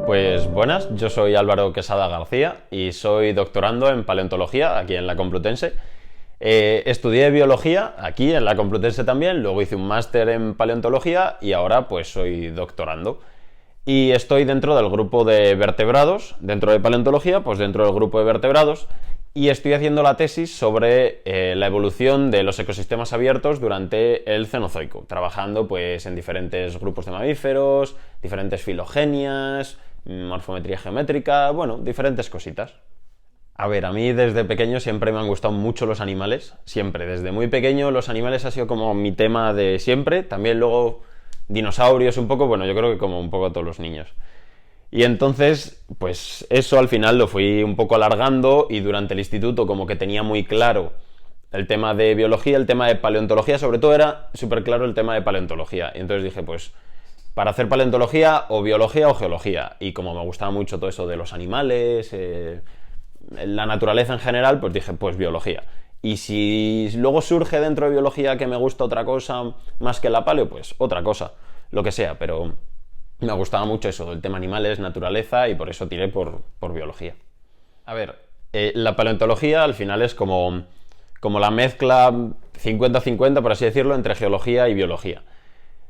Pues buenas, yo soy Álvaro Quesada García y soy doctorando en paleontología aquí en la Complutense. Estudié biología aquí en la Complutense también, luego hice un máster en paleontología y ahora pues soy doctorando. Y estoy dentro del grupo de vertebrados, dentro de paleontología, pues dentro del grupo de vertebrados, y estoy haciendo la tesis sobre la evolución de los ecosistemas abiertos durante el Cenozoico, trabajando pues en diferentes grupos de mamíferos, diferentes filogenias, morfometría geométrica, bueno, diferentes cositas. A ver, a mí desde pequeño siempre me han gustado mucho los animales, siempre, desde muy pequeño los animales ha sido como mi tema de siempre, también luego dinosaurios un poco, bueno, yo creo que como un poco a todos los niños. Y entonces, pues eso al final lo fui un poco alargando y durante el instituto como que tenía muy claro el tema de biología, el tema de paleontología, sobre todo era súper claro el tema de paleontología. Y entonces dije, pues para hacer paleontología o biología o geología. Y como me gustaba mucho todo eso de los animales, la naturaleza en general, pues dije, pues biología. Y si luego surge dentro de biología que me gusta otra cosa más que la paleo, pues otra cosa, lo que sea, pero me gustaba mucho eso, el tema animales, naturaleza, y por eso tiré por biología. A ver, la paleontología al final es como la mezcla 50-50, por así decirlo, entre geología y biología.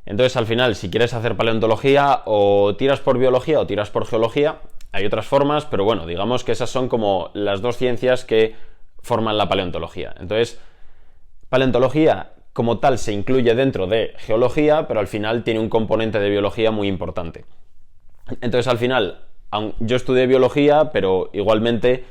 Entonces, al final, si quieres hacer paleontología, o tiras por biología o tiras por geología. Hay otras formas, pero bueno, digamos que esas son como las dos ciencias que forman la paleontología. Entonces, paleontología como tal se incluye dentro de geología, pero al final tiene un componente de biología muy importante. Entonces, al final, yo estudié biología, pero igualmente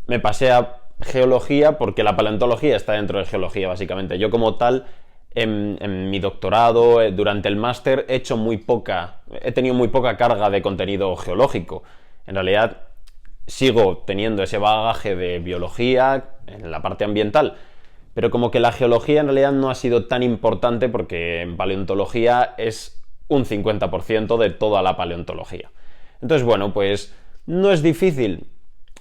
me pasé a geología porque la paleontología está dentro de geología, básicamente. Yo como tal, en mi doctorado, durante el máster, he tenido muy poca carga de contenido geológico. En realidad, sigo teniendo ese bagaje de biología en la parte ambiental, pero como que la geología en realidad no ha sido tan importante porque en paleontología es un 50% de toda la paleontología. Entonces, bueno, pues no es difícil.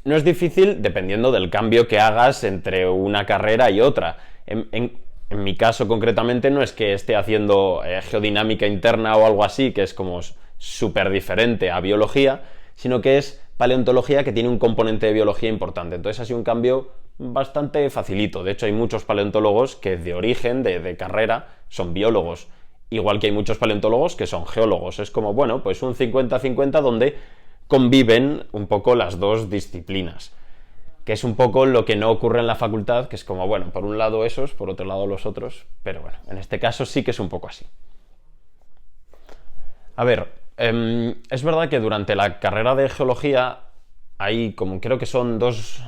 No es difícil dependiendo del cambio que hagas entre una carrera y otra. En mi caso, concretamente, no es que esté haciendo geodinámica interna o algo así, que es como súper diferente a biología, sino que es paleontología que tiene un componente de biología importante. Entonces ha sido un cambio bastante facilito. De hecho, hay muchos paleontólogos que de origen, de carrera, son biólogos. Igual que hay muchos paleontólogos que son geólogos. Es como, bueno, pues un 50-50 donde conviven un poco las dos disciplinas. Que es un poco lo que no ocurre en la facultad, que es como, bueno, por un lado esos, por otro lado los otros. Pero bueno, en este caso sí que es un poco así. A ver, es verdad que durante la carrera de geología hay como creo que son dos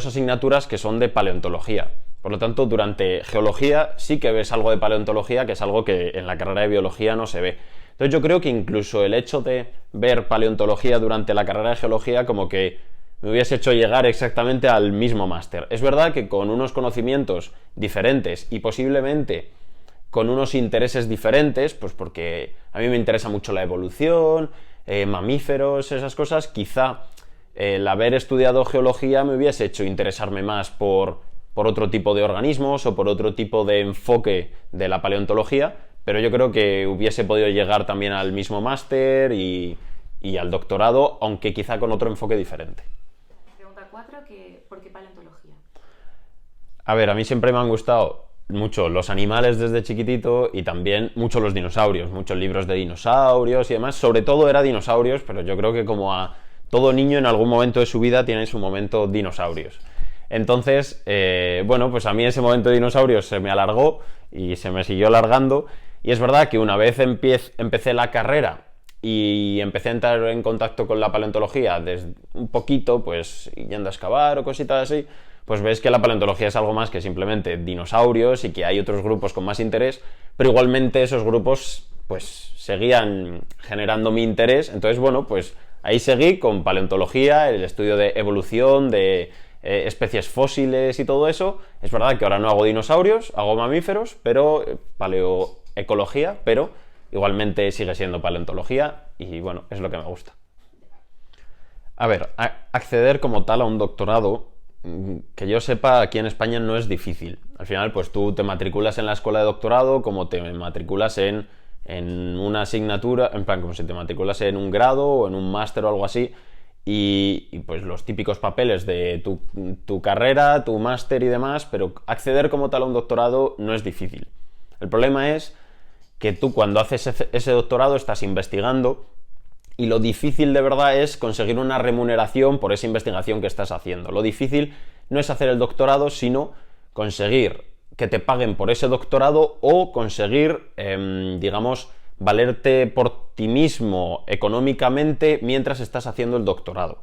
asignaturas que son de paleontología. Por lo tanto, durante geología sí que ves algo de paleontología, que es algo que en la carrera de biología no se ve. Entonces yo creo que incluso el hecho de ver paleontología durante la carrera de geología como que me hubiese hecho llegar exactamente al mismo máster. Es verdad que con unos conocimientos diferentes y posiblemente con unos intereses diferentes, pues porque a mí me interesa mucho la evolución, mamíferos, esas cosas, quizá el haber estudiado geología me hubiese hecho interesarme más por otro tipo de organismos o por otro tipo de enfoque de la paleontología, pero yo creo que hubiese podido llegar también al mismo máster y al doctorado, aunque quizá con otro enfoque diferente. Pregunta 4, ¿por qué paleontología? A ver, a mí siempre me han gustado mucho los animales desde chiquitito y también mucho los dinosaurios, muchos libros de dinosaurios y demás, sobre todo era dinosaurios, pero yo creo que como a todo niño en algún momento de su vida tiene su momento dinosaurios. Entonces, bueno, pues a mí ese momento de dinosaurios se me alargó y se me siguió alargando, y es verdad que una vez empecé la carrera y empecé a entrar en contacto con la paleontología desde un poquito, pues yendo a excavar o cositas así, pues ves que la paleontología es algo más que simplemente dinosaurios y que hay otros grupos con más interés, pero igualmente esos grupos pues seguían generando mi interés. Entonces, bueno, pues ahí seguí con paleontología, el estudio de evolución, de especies fósiles y todo eso. Es verdad que ahora no hago dinosaurios, hago mamíferos, pero paleoecología, pero igualmente sigue siendo paleontología y bueno, es lo que me gusta. A ver, acceder como tal a un doctorado, que yo sepa, aquí en España no es difícil. Al final, pues tú te matriculas en la escuela de doctorado como te matriculas en en una asignatura, en plan como si te matriculas en un grado o en un máster o algo así, y pues los típicos papeles de tu carrera, tu máster y demás, pero acceder como tal a un doctorado no es difícil. El problema es que tú cuando haces ese doctorado estás investigando y lo difícil de verdad es conseguir una remuneración por esa investigación que estás haciendo. Lo difícil no es hacer el doctorado, sino conseguir que te paguen por ese doctorado o conseguir, digamos, valerte por ti mismo económicamente mientras estás haciendo el doctorado.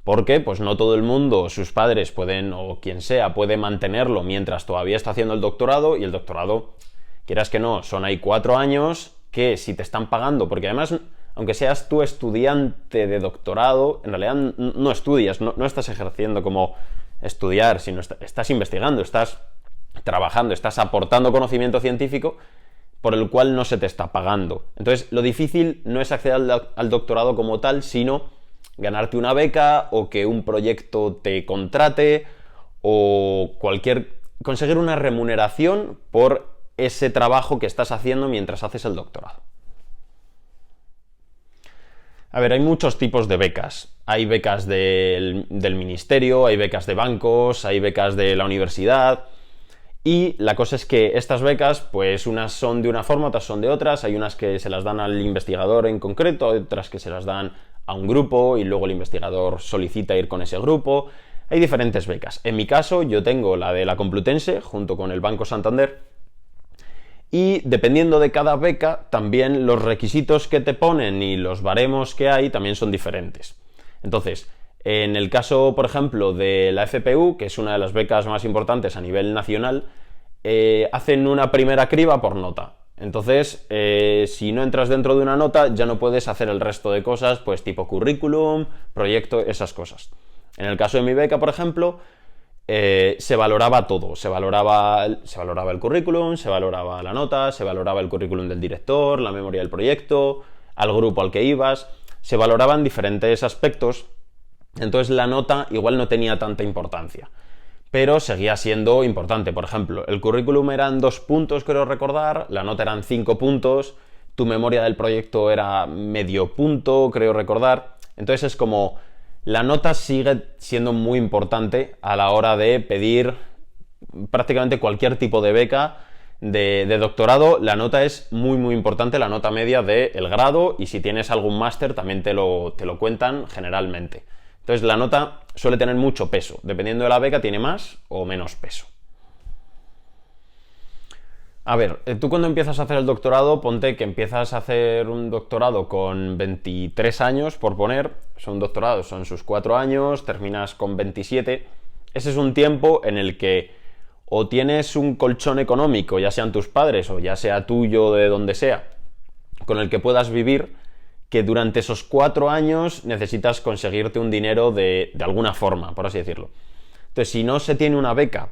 Porque pues no todo el mundo, sus padres pueden, o quien sea, puede mantenerlo mientras todavía está haciendo el doctorado, y el doctorado, quieras que no, son ahí 4 años que si te están pagando, porque además, aunque seas tú estudiante de doctorado, en realidad no estudias, no estás ejerciendo como estudiar, sino estás investigando, estás trabajando, estás aportando conocimiento científico por el cual no se te está pagando. Entonces, lo difícil no es acceder al doctorado como tal, sino ganarte una beca o que un proyecto te contrate o conseguir una remuneración por ese trabajo que estás haciendo mientras haces el doctorado. A ver, hay muchos tipos de becas. Hay becas del ministerio, hay becas de bancos, hay becas de la universidad. Y la cosa es que estas becas, pues unas son de una forma, otras son de otras. Hay unas que se las dan al investigador en concreto, otras que se las dan a un grupo y luego el investigador solicita ir con ese grupo. Hay diferentes becas. En mi caso, yo tengo la de la Complutense junto con el Banco Santander. Y dependiendo de cada beca, también los requisitos que te ponen y los baremos que hay también son diferentes. Entonces, en el caso, por ejemplo, de la FPU, que es una de las becas más importantes a nivel nacional, hacen una primera criba por nota. Entonces, si no entras dentro de una nota, ya no puedes hacer el resto de cosas, pues tipo currículum, proyecto, esas cosas. En el caso de mi beca, por ejemplo, se valoraba todo. Se valoraba el currículum, se valoraba la nota, se valoraba el currículum del director, la memoria del proyecto, al grupo al que ibas. Se valoraban diferentes aspectos. Entonces la nota igual no tenía tanta importancia, pero seguía siendo importante. Por ejemplo, el currículum eran 2 puntos, creo recordar, la nota eran 5 puntos, tu memoria del proyecto era medio punto, creo recordar. Entonces es como, la nota sigue siendo muy importante a la hora de pedir prácticamente cualquier tipo de beca de doctorado. La nota es muy muy importante, la nota media del grado, y si tienes algún máster también te lo cuentan generalmente. Entonces la nota suele tener mucho peso. Dependiendo de la beca tiene más o menos peso. A ver, tú cuando empiezas a hacer el doctorado, ponte que empiezas a hacer un doctorado con 23 años, por poner. Son doctorados, son sus 4 años, terminas con 27. Ese es un tiempo en el que o tienes un colchón económico, ya sean tus padres o ya sea tuyo, de donde sea, con el que puedas vivir, que durante esos 4 años necesitas conseguirte un dinero de alguna forma, por así decirlo. Entonces, si no se tiene una beca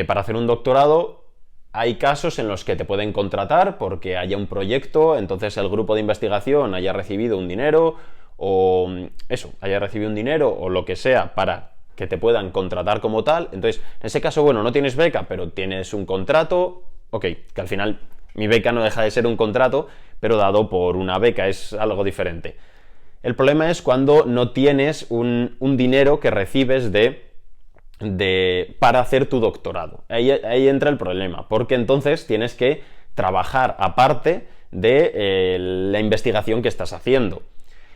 para hacer un doctorado, hay casos en los que te pueden contratar porque haya un proyecto, entonces el grupo de investigación haya recibido un dinero, o eso, haya recibido un dinero o lo que sea para que te puedan contratar como tal. Entonces, en ese caso, bueno, no tienes beca, pero tienes un contrato, ok, que al final mi beca no deja de ser un contrato, pero dado por una beca, es algo diferente. El problema es cuando no tienes un dinero que recibes para hacer tu doctorado. Ahí entra el problema, porque entonces tienes que trabajar aparte de la investigación que estás haciendo.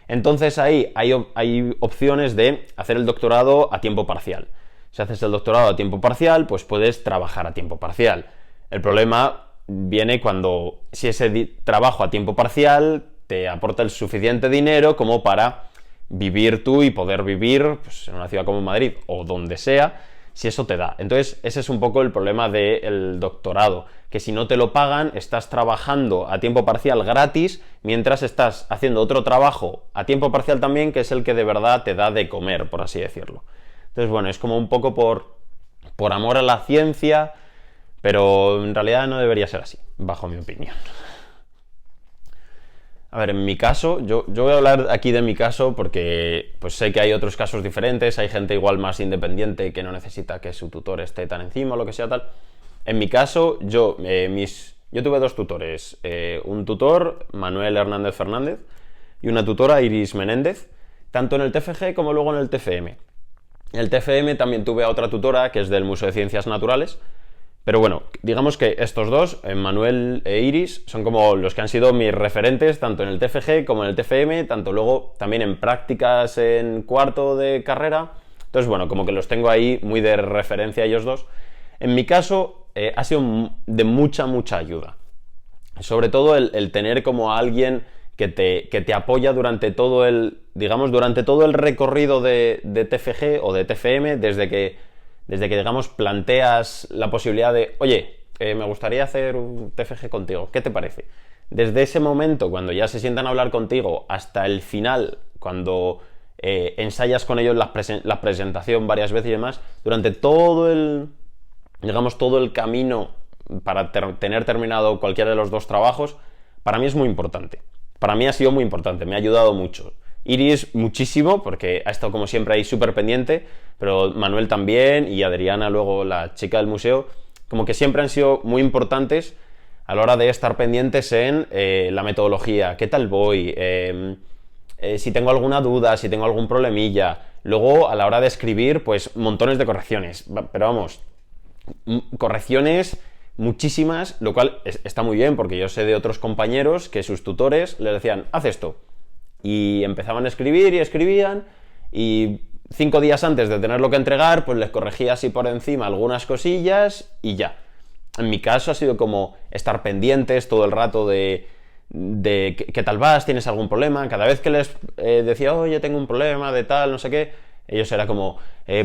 Entonces ahí hay opciones de hacer el doctorado a tiempo parcial. Si haces el doctorado a tiempo parcial, pues puedes trabajar a tiempo parcial. El problema viene cuando, si ese trabajo a tiempo parcial te aporta el suficiente dinero como para vivir tú y poder vivir pues, en una ciudad como Madrid o donde sea, si eso te da. Entonces ese es un poco el problema del doctorado, que si no te lo pagan, estás trabajando a tiempo parcial gratis, mientras estás haciendo otro trabajo a tiempo parcial también, que es el que de verdad te da de comer, por así decirlo. Entonces bueno, es como un poco por amor a la ciencia, pero en realidad no debería ser así, bajo mi opinión. A ver, en mi caso, yo voy a hablar aquí de mi caso porque pues sé que hay otros casos diferentes, hay gente igual más independiente que no necesita que su tutor esté tan encima o lo que sea tal. En mi caso, Yo tuve dos tutores, un tutor, Manuel Hernández Fernández, y una tutora, Iris Menéndez, tanto en el TFG como luego en el TFM. En el TFM también tuve a otra tutora que es del Museo de Ciencias Naturales, pero bueno, digamos que estos dos, Manuel e Iris, son como los que han sido mis referentes tanto en el TFG como en el TFM, tanto luego también en prácticas en cuarto de carrera. Entonces, bueno, como que los tengo ahí muy de referencia ellos dos. En mi caso, ha sido de mucha ayuda. Sobre todo el tener como a alguien que te apoya durante todo el, digamos, durante todo el recorrido de TFG o de TFM, desde que, digamos, planteas la posibilidad de, oye, me gustaría hacer un TFG contigo, ¿qué te parece? Desde ese momento, cuando ya se sientan a hablar contigo, hasta el final, cuando ensayas con ellos la presentación varias veces y demás, durante todo el, digamos, todo el camino para tener terminado cualquiera de los dos trabajos, para mí es muy importante. Para mí ha sido muy importante, me ha ayudado mucho. Iris muchísimo, porque ha estado como siempre ahí súper pendiente, pero Manuel también y Adriana, luego la chica del museo, como que siempre han sido muy importantes a la hora de estar pendientes en la metodología, qué tal voy, si tengo alguna duda, si tengo algún problemilla. Luego, a la hora de escribir, pues montones de correcciones, pero vamos, correcciones muchísimas, lo cual está muy bien, porque yo sé de otros compañeros que sus tutores les decían, haz esto, y empezaban a escribir y escribían, y 5 días antes de tenerlo que entregar, pues les corregía así por encima algunas cosillas y ya. En mi caso ha sido como estar pendientes todo el rato de qué tal vas, tienes algún problema. Cada vez que les decía, oye, tengo un problema de tal, no sé qué, ellos era como,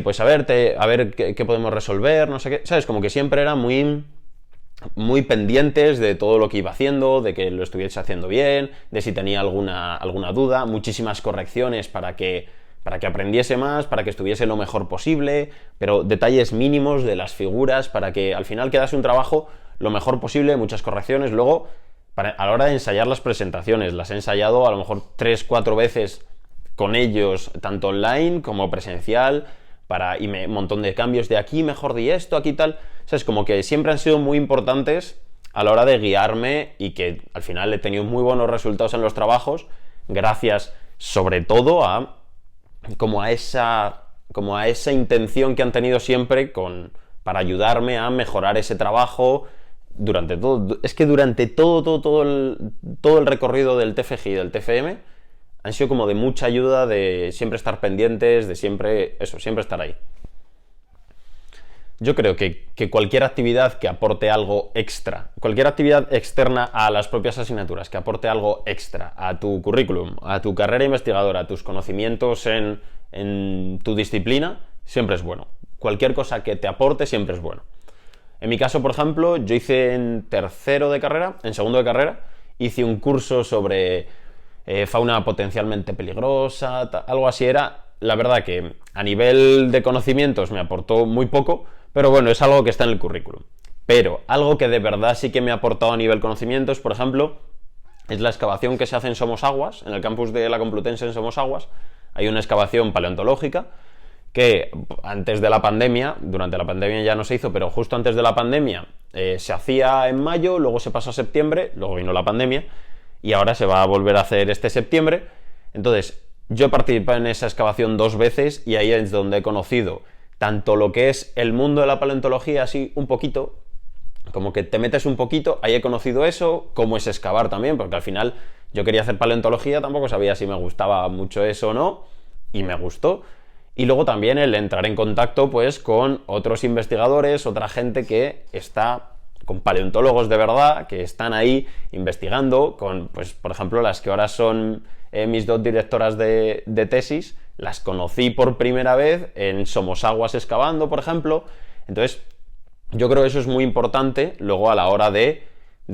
pues a ver qué podemos resolver, no sé qué, ¿sabes? Como que siempre era muy pendientes de todo lo que iba haciendo, de que lo estuviese haciendo bien, de si tenía alguna duda, muchísimas correcciones para que aprendiese más, para que estuviese lo mejor posible, pero detalles mínimos de las figuras para que al final quedase un trabajo lo mejor posible, muchas correcciones. Luego, a la hora de ensayar las presentaciones, las he ensayado a lo mejor 3-4 veces con ellos, tanto online como presencial, y un montón de cambios de aquí, mejor di esto, aquí tal. O sea, es como que siempre han sido muy importantes a la hora de guiarme y que al final he tenido muy buenos resultados en los trabajos, gracias sobre todo a esa intención que han tenido siempre para ayudarme a mejorar ese trabajo durante todo. Es que durante todo el recorrido del TFG y del TFM han sido como de mucha ayuda, de siempre estar pendientes, de siempre estar ahí. Yo creo que cualquier actividad que aporte algo extra, cualquier actividad externa a las propias asignaturas, que aporte algo extra a tu currículum, a tu carrera investigadora, a tus conocimientos en tu disciplina, siempre es bueno. Cualquier cosa que te aporte siempre es bueno. En mi caso, por ejemplo, yo hice en segundo de carrera, hice un curso sobre fauna potencialmente peligrosa, algo así era. La verdad que a nivel de conocimientos me aportó muy poco, pero bueno, es algo que está en el currículum. Pero algo que de verdad sí que me ha aportado a nivel conocimientos, por ejemplo, es la excavación que se hace en Somosaguas, en el campus de la Complutense en Somosaguas. Hay una excavación paleontológica que antes de la pandemia, durante la pandemia ya no se hizo, pero justo antes de la pandemia se hacía en mayo, luego se pasó a septiembre, luego vino la pandemia y ahora se va a volver a hacer este septiembre. Entonces, yo he participado en esa excavación 2 veces y ahí es donde he conocido tanto lo que es el mundo de la paleontología, así un poquito, como que te metes un poquito, ahí he conocido eso, cómo es excavar también, porque al final yo quería hacer paleontología, tampoco sabía si me gustaba mucho eso o no, y me gustó. Y luego también el entrar en contacto pues con otros investigadores, otra gente que está con paleontólogos de verdad, que están ahí investigando, con, pues, por ejemplo, las que ahora son mis 2 directoras de tesis, las conocí por primera vez en Somosaguas excavando, por ejemplo. Entonces, yo creo que eso es muy importante luego a la hora de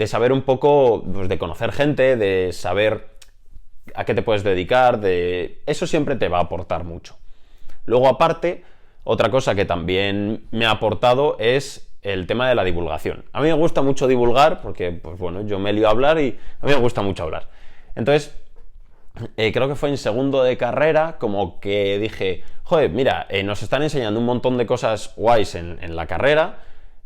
saber un poco, pues, de conocer gente, de saber a qué te puedes dedicar, eso siempre te va a aportar mucho. Luego, aparte, otra cosa que también me ha aportado es el tema de la divulgación. A mí me gusta mucho divulgar porque, pues bueno, yo me lío a hablar y a mí me gusta mucho hablar. Entonces, creo que fue en segundo de carrera como que dije, joder, mira, nos están enseñando un montón de cosas guays en la carrera,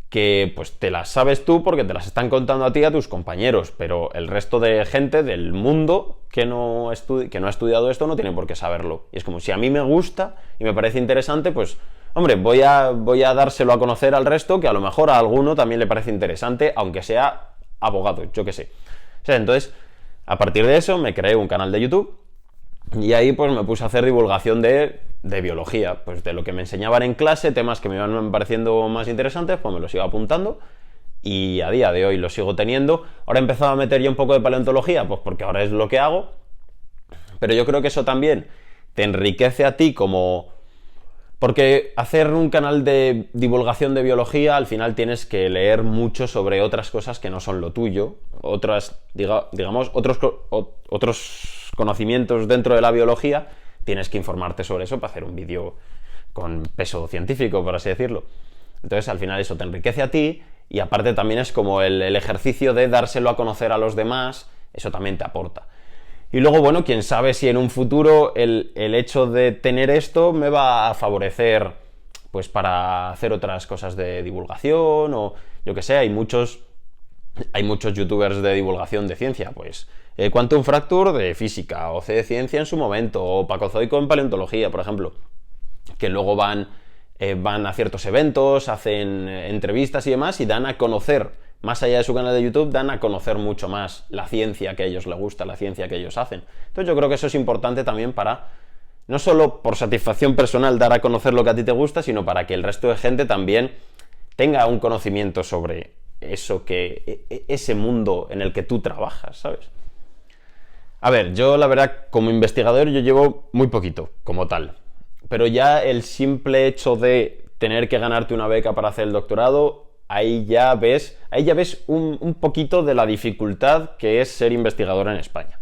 que pues te las sabes tú porque te las están contando a ti y a tus compañeros, pero el resto de gente del mundo que no ha estudiado esto no tiene por qué saberlo. Y es como, si a mí me gusta y me parece interesante, pues, hombre, voy a dárselo a conocer al resto, que a lo mejor a alguno también le parece interesante, aunque sea abogado, yo qué sé. O sea, entonces, a partir de eso me creé un canal de YouTube y ahí pues me puse a hacer divulgación de biología, pues de lo que me enseñaban en clase, temas que me iban pareciendo más interesantes, pues me los iba apuntando y a día de hoy lo sigo teniendo. Ahora he empezado a meter ya un poco de paleontología, pues porque ahora es lo que hago, pero yo creo que eso también te enriquece a ti como... Porque hacer un canal de divulgación de biología, al final tienes que leer mucho sobre otras cosas que no son lo tuyo, digamos, otros conocimientos dentro de la biología, tienes que informarte sobre eso para hacer un vídeo con peso científico, por así decirlo. Entonces, al final eso te enriquece a ti y aparte también es como el ejercicio de dárselo a conocer a los demás, eso también te aporta. Y luego, bueno, quién sabe si en un futuro el hecho de tener esto me va a favorecer pues para hacer otras cosas de divulgación o yo que sé, hay muchos youtubers de divulgación de ciencia, pues Quantum Fracture de física, o C de ciencia en su momento, o Paco Zoico en paleontología, por ejemplo, que luego van a ciertos eventos, hacen entrevistas y demás y dan a conocer, más allá de su canal de YouTube, dan a conocer mucho más la ciencia que a ellos les gusta, la ciencia que ellos hacen. Entonces yo creo que eso es importante también para, no solo por satisfacción personal dar a conocer lo que a ti te gusta, sino para que el resto de gente también tenga un conocimiento sobre eso, ese mundo en el que tú trabajas, ¿sabes? A ver, yo la verdad, como investigador, yo llevo muy poquito, como tal. Pero ya el simple hecho de tener que ganarte una beca para hacer el doctorado, ahí ya ves un poquito de la dificultad que es ser investigador en España.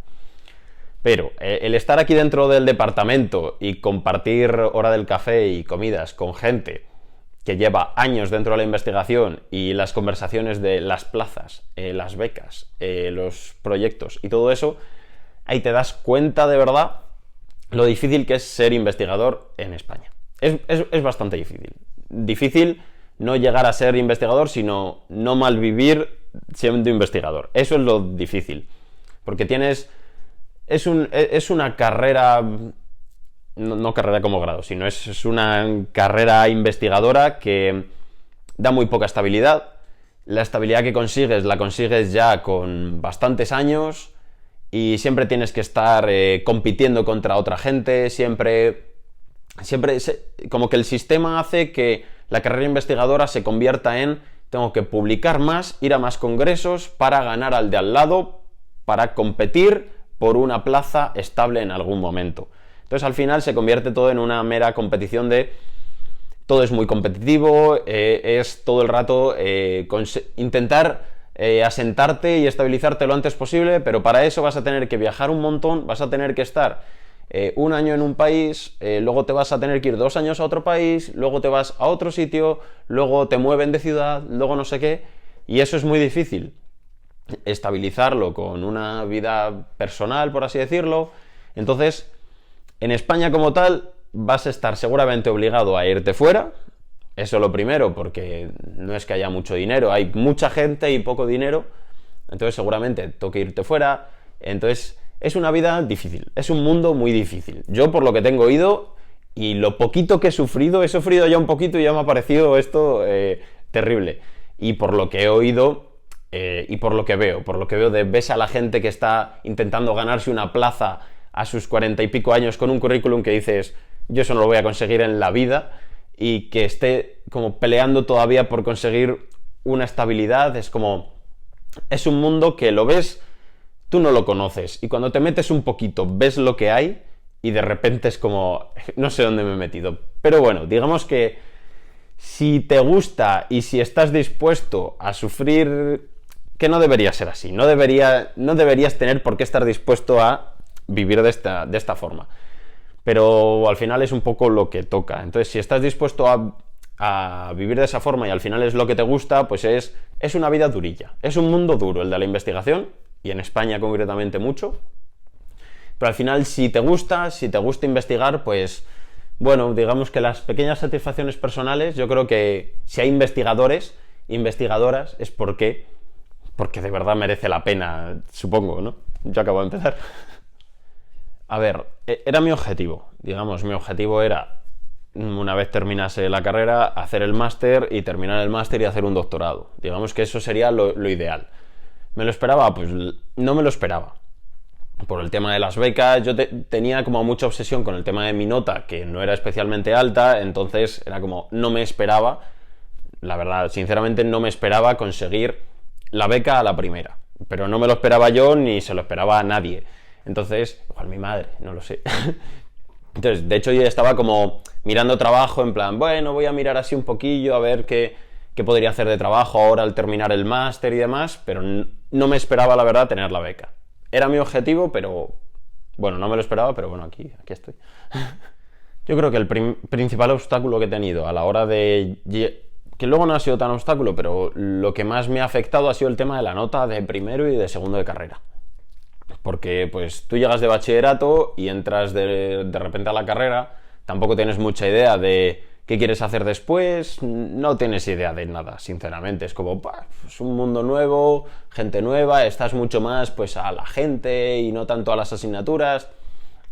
Pero el estar aquí dentro del departamento y compartir hora del café y comidas con gente que lleva años dentro de la investigación y las conversaciones de las plazas, las becas, los proyectos y todo eso, ahí te das cuenta de verdad lo difícil que es ser investigador en España. Es bastante difícil. Difícil no llegar a ser investigador, sino no malvivir siendo investigador. Eso es lo difícil. Porque es una carrera, no carrera como grado, sino es una carrera investigadora que da muy poca estabilidad. La estabilidad que consigues, la consigues ya con bastantes años y siempre tienes que estar compitiendo contra otra gente, siempre como que el sistema hace que la carrera investigadora se convierta en tengo que publicar más, ir a más congresos para ganar al de al lado, para competir por una plaza estable en algún momento. Entonces al final se convierte todo en una mera competición de todo es muy competitivo, es todo el rato intentar asentarte y estabilizarte lo antes posible, pero para eso vas a tener que viajar un montón, vas a tener que estar un año en un país, luego te vas a tener que ir 2 años a otro país, luego te vas a otro sitio, luego te mueven de ciudad, luego no sé qué, y eso es muy difícil. Estabilizarlo con una vida personal, por así decirlo. Entonces, en España como tal, vas a estar seguramente obligado a irte fuera. Eso lo primero, porque no es que haya mucho dinero, hay mucha gente y poco dinero, entonces seguramente toque irte fuera. Entonces es una vida difícil, es un mundo muy difícil. Yo por lo que tengo oído y lo poquito que he sufrido ya un poquito y ya me ha parecido esto terrible. Y por lo que he oído y por lo que veo ves a la gente que está intentando ganarse una plaza a sus 40 y pico años con un currículum que dices, yo eso no lo voy a conseguir en la vida, y que esté como peleando todavía por conseguir una estabilidad, es un mundo que lo ves, tú no lo conoces, y cuando te metes un poquito ves lo que hay y de repente es como, no sé dónde me he metido. Pero bueno, digamos que si te gusta y si estás dispuesto a sufrir, que no debería ser así, no deberías tener por qué estar dispuesto a vivir de esta forma. Pero al final es un poco lo que toca. Entonces, si estás dispuesto a vivir de esa forma y al final es lo que te gusta, pues es una vida durilla. Es un mundo duro el de la investigación, y en España concretamente mucho. Pero al final, si te gusta investigar, pues, bueno, digamos que las pequeñas satisfacciones personales, yo creo que si hay investigadores investigadoras es porque de verdad merece la pena, supongo, ¿no? Yo acabo de empezar. A ver, era mi objetivo. Digamos, mi objetivo era, una vez terminase la carrera, hacer el máster y terminar el máster y hacer un doctorado. Digamos que eso sería lo ideal. ¿Me lo esperaba? Pues no me lo esperaba. Por el tema de las becas, yo tenía como mucha obsesión con el tema de mi nota, que no era especialmente alta, entonces era como, no me esperaba, la verdad, sinceramente no me esperaba conseguir la beca a la primera. Pero no me lo esperaba yo ni se lo esperaba a nadie. Entonces, igual mi madre, no lo sé. Entonces, de hecho yo estaba como mirando trabajo en plan, bueno, voy a mirar así un poquillo a ver qué podría hacer de trabajo ahora al terminar el máster y demás, pero no me esperaba, la verdad, tener la beca. Era mi objetivo, pero bueno, no me lo esperaba, pero bueno, aquí estoy. Yo creo que el principal obstáculo que he tenido a la hora de... que luego no ha sido tan obstáculo, pero lo que más me ha afectado ha sido el tema de la nota de primero y de segundo de carrera. Porque pues tú llegas de bachillerato y entras de repente a la carrera, tampoco tienes mucha idea de qué quieres hacer después, no tienes idea de nada, sinceramente. Es como, es un mundo nuevo, gente nueva, estás mucho más pues a la gente y no tanto a las asignaturas.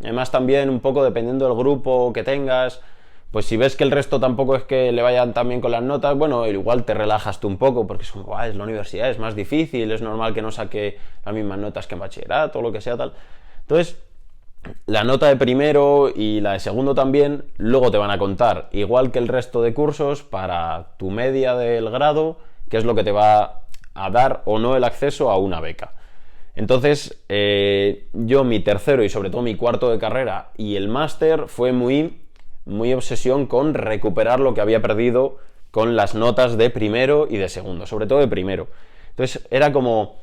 Además también un poco dependiendo del grupo que tengas, pues si ves que el resto tampoco es que le vayan tan bien con las notas, bueno, igual te relajas tú un poco, porque es como, es la universidad, es más difícil, es normal que no saque las mismas notas que en bachillerato o lo que sea, tal. Entonces, la nota de primero y la de segundo también, luego te van a contar, igual que el resto de cursos, para tu media del grado, que es lo que te va a dar o no el acceso a una beca. Entonces, yo mi tercero y sobre todo mi cuarto de carrera y el máster fue muy obsesión con recuperar lo que había perdido con las notas de primero y de segundo, sobre todo de primero. Entonces era como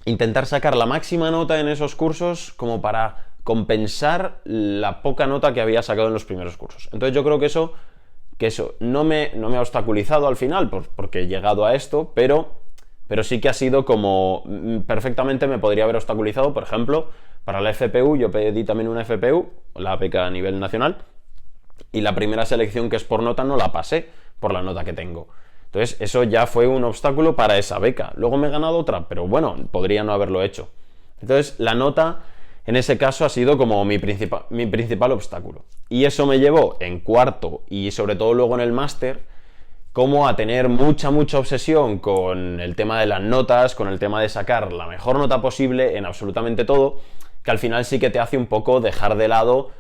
intentar sacar la máxima nota en esos cursos como para compensar la poca nota que había sacado en los primeros cursos. Entonces yo creo que eso no me ha obstaculizado al final, porque he llegado a esto, pero sí que ha sido como perfectamente me podría haber obstaculizado, por ejemplo, para la FPU, yo pedí también una FPU, la beca a nivel nacional, y la primera selección, que es por nota, no la pasé por la nota que tengo. Entonces eso ya fue un obstáculo para esa beca. Luego me he ganado otra, pero bueno, podría no haberlo hecho. Entonces la nota en ese caso ha sido como mi principal obstáculo. Y eso me llevó en cuarto y sobre todo luego en el máster como a tener mucha obsesión con el tema de las notas, con el tema de sacar la mejor nota posible en absolutamente todo, que al final sí que te hace un poco dejar de lado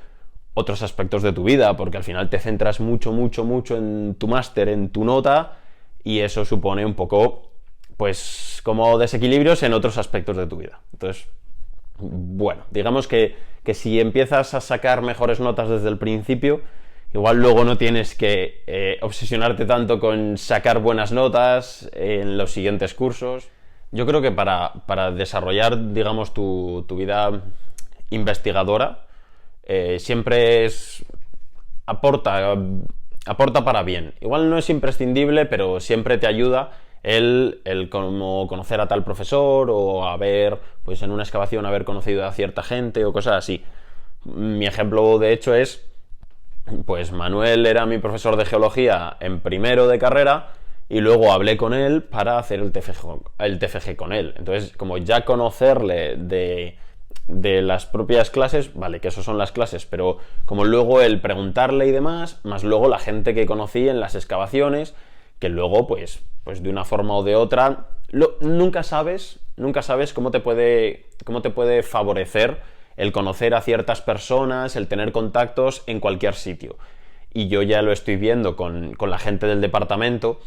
otros aspectos de tu vida, porque al final te centras mucho en tu máster, en tu nota, y eso supone un poco, pues, como desequilibrios en otros aspectos de tu vida. Entonces, bueno, digamos que si empiezas a sacar mejores notas desde el principio, igual luego no tienes que obsesionarte tanto con sacar buenas notas en los siguientes cursos. Yo creo que para desarrollar, digamos, tu vida investigadora, siempre aporta para bien. Igual no es imprescindible, pero siempre te ayuda el como conocer a tal profesor o haber, pues en una excavación haber conocido a cierta gente o cosas así. Mi ejemplo de hecho es, pues Manuel era mi profesor de geología en primero de carrera y luego hablé con él para hacer el TFG con él. Entonces, como ya conocerle de las propias clases, vale, que eso son las clases, pero como luego el preguntarle y demás, más luego la gente que conocí en las excavaciones, que luego pues de una forma o de otra, nunca sabes cómo te puede favorecer el conocer a ciertas personas, el tener contactos en cualquier sitio. Y yo ya lo estoy viendo con la gente del departamento,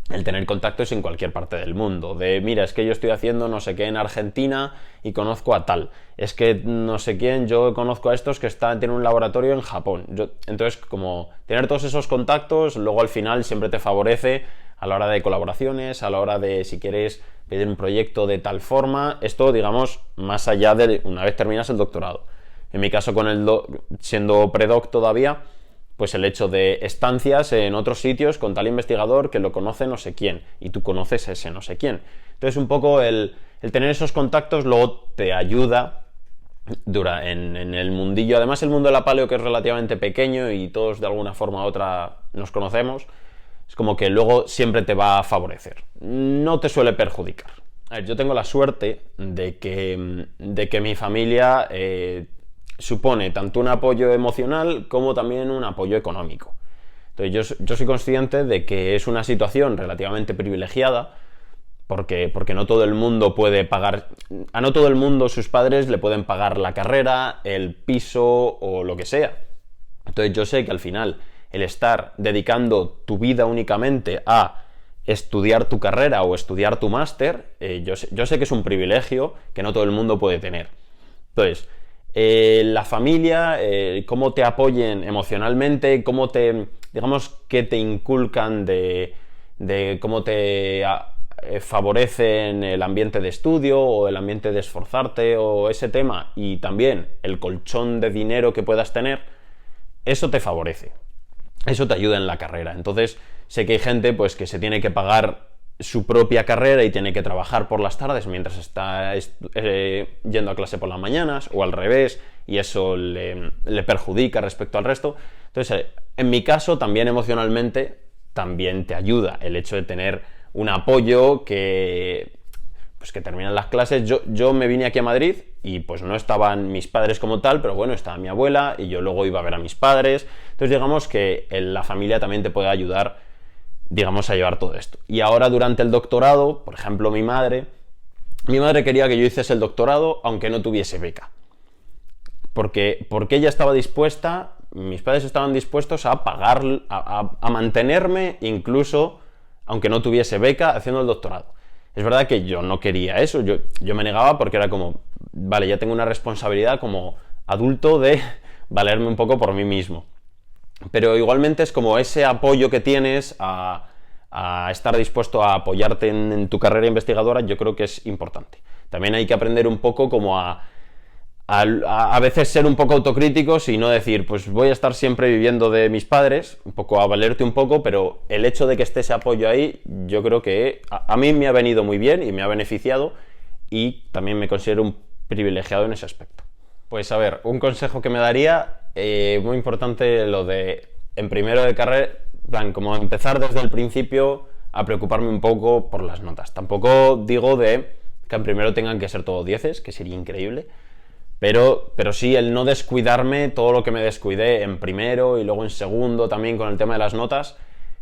el tener contactos en cualquier parte del mundo, de mira, es que yo estoy haciendo no sé qué en Argentina y conozco a tal, es que no sé quién, yo conozco a estos que tienen un laboratorio en Japón. Entonces, como tener todos esos contactos, luego al final siempre te favorece a la hora de colaboraciones, a la hora de si quieres pedir un proyecto de tal forma, esto, digamos, más allá de una vez terminas el doctorado. En mi caso, siendo predoc todavía, pues el hecho de estancias en otros sitios con tal investigador que lo conoce no sé quién y tú conoces a ese no sé quién. Entonces un poco el tener esos contactos luego te ayuda en el mundillo. Además el mundo de la paleo, que es relativamente pequeño y todos de alguna forma u otra nos conocemos, es como que luego siempre te va a favorecer. No te suele perjudicar. A ver, yo tengo la suerte de que mi familia supone tanto un apoyo emocional como también un apoyo económico. Entonces yo soy consciente de que es una situación relativamente privilegiada porque no todo el mundo puede pagar, a no todo el mundo sus padres le pueden pagar la carrera, el piso o lo que sea. Entonces yo sé que al final el estar dedicando tu vida únicamente a estudiar tu carrera o estudiar tu máster, yo sé que es un privilegio que no todo el mundo puede tener. Entonces, la familia, cómo te apoyen emocionalmente, cómo digamos, que te inculcan de cómo te favorecen el ambiente de estudio o el ambiente de esforzarte o ese tema, y también el colchón de dinero que puedas tener, eso te favorece, eso te ayuda en la carrera. Entonces sé que hay gente pues que se tiene que pagar su propia carrera y tiene que trabajar por las tardes mientras está yendo a clase por las mañanas, o al revés, y eso le perjudica respecto al resto. Entonces, en mi caso, también emocionalmente, también te ayuda el hecho de tener un apoyo que terminan las clases. Yo me vine aquí a Madrid y pues no estaban mis padres como tal, pero bueno, estaba mi abuela y yo luego iba a ver a mis padres. Entonces digamos que la familia también te puede ayudar, digamos, a llevar todo esto. Y ahora durante el doctorado, por ejemplo, mi madre quería que yo hiciese el doctorado aunque no tuviese beca. Porque ella estaba dispuesta, mis padres estaban dispuestos a pagar, a mantenerme incluso aunque no tuviese beca haciendo el doctorado. Es verdad que yo no quería eso, yo me negaba porque era como, vale, ya tengo una responsabilidad como adulto de valerme un poco por mí mismo. Pero igualmente es como ese apoyo que tienes a estar dispuesto a apoyarte en tu carrera investigadora, yo creo que es importante. También hay que aprender un poco como a veces ser un poco autocríticos y no decir, pues voy a estar siempre viviendo de mis padres, un poco a valerte un poco, pero el hecho de que esté ese apoyo ahí, yo creo que a mí me ha venido muy bien y me ha beneficiado, y también me considero un privilegiado en ese aspecto. Pues a ver, un consejo que me daría, muy importante lo de, en primero de carrera, plan, como empezar desde el principio a preocuparme un poco por las notas. Tampoco digo de que en primero tengan que ser todos 10, que sería increíble, pero sí el no descuidarme todo lo que me descuidé en primero y luego en segundo también con el tema de las notas,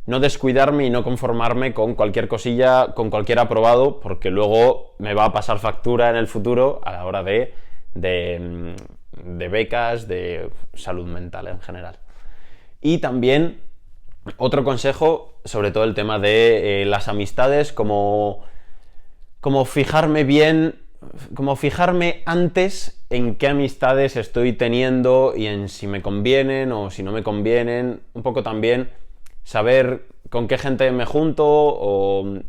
no descuidarme y no conformarme con cualquier cosilla, con cualquier aprobado, porque luego me va a pasar factura en el futuro a la hora de becas, de salud mental en general. Y también otro consejo, sobre todo el tema de las amistades, como fijarme bien, como fijarme antes en qué amistades estoy teniendo y en si me convienen o si no me convienen. Un poco también saber con qué gente me junto, o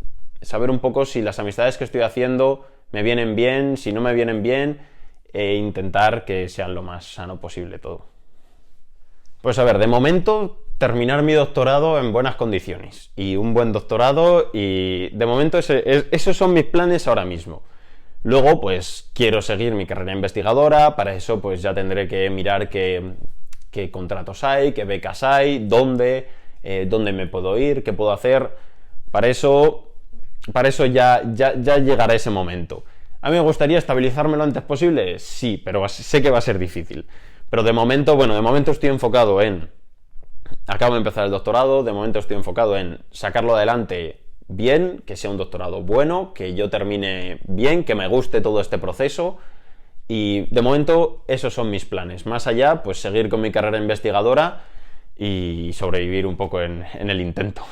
saber un poco si las amistades que estoy haciendo me vienen bien, si no me vienen bien, e intentar que sean lo más sano posible todo. Pues a ver, de momento terminar mi doctorado en buenas condiciones y un buen doctorado, y de momento esos son mis planes ahora mismo. Luego pues quiero seguir mi carrera investigadora, para eso pues ya tendré que mirar qué contratos hay, qué becas hay, dónde me puedo ir, qué puedo hacer. Para eso ya llegará ese momento. ¿A mí me gustaría estabilizarme lo antes posible? Sí, pero sé que va a ser difícil. Pero de momento estoy enfocado en... Acabo de empezar el doctorado, de momento estoy enfocado en sacarlo adelante bien, que sea un doctorado bueno, que yo termine bien, que me guste todo este proceso, y de momento esos son mis planes. Más allá, pues seguir con mi carrera investigadora y sobrevivir un poco en el intento.